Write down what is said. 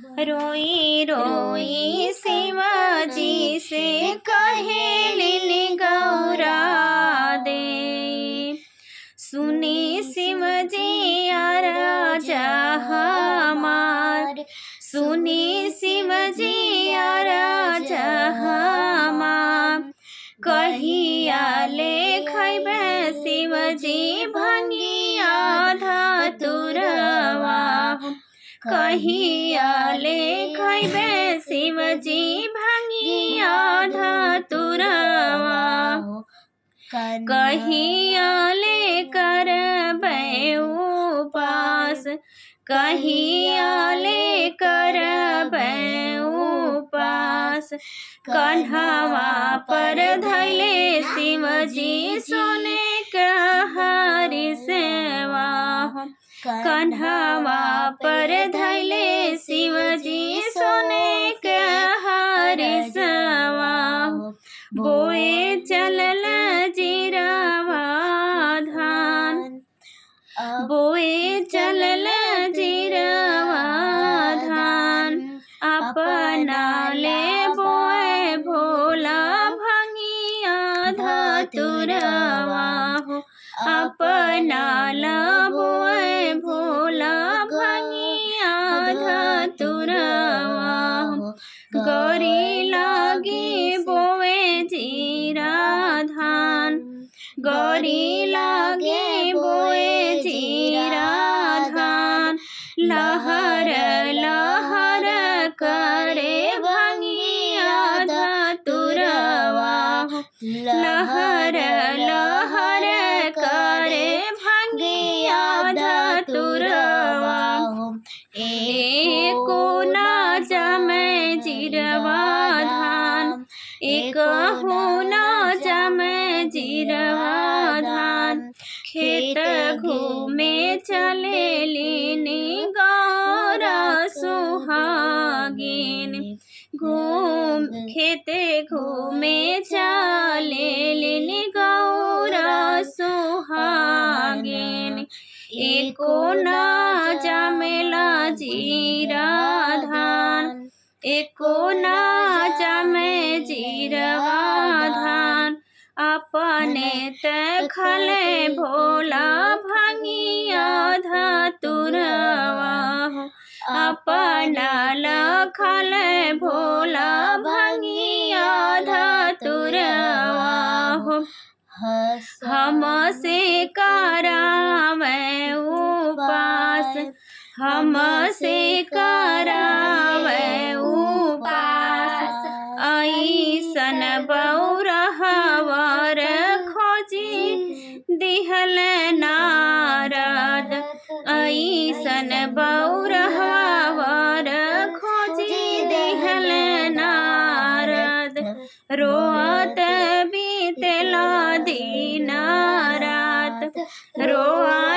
रोई रोई शिवाजी से कहेलिन गौरा दे। सुनी शिवजी राजा हमार, सुनी शिवजी राजा हमार। कहिया ले खैबे शिवजी भंगिया धतुरवा, कहिया ले खैबे शिवजी भंगिया धतुरवा। कहिया ले करबै उपास, कहिया ले करबै उपास। कन्हवा पर धैले शिवजी सोने के हरि सेवा, कन्हवा पर धैले शिवजी सोने के हरि सेवा। बोए चलल जीरावा धान, बोए चलल जीरावा धान। अपना ले बोए भोला भंगिया धतुरवा, अपना ला बोए भोला भंगिया धतुरवा। गौरी लागी बोए जीरा धान, गौरी लागे बोए जीरा धान। लहर लहर करे भंगिया धतुरवा, लहर लहर करे भंगिया धतुरवा। एको ना जमै जीरवा धान, एक हो ना जमै जीरवा धान। खेत घूमे चलेलिन गौरा सुहागिन, खेत घूमे चलेलिन गौरा सुहागिन। एको ना जमेला जीरा धान, एको ना जमै जीरवा धान। अपने तखले भोला भंगिया धतुरवा, अपना लखल भोला भंगिया धतुरवा। हमसे करावे उपास, हमसे करावे उपास। ऐसन बौरहवर खोजी दिहल नारद, ऐसन बौरहवर खोजी दिहल नारद। रोअत बीतेला दिन रात, रोअत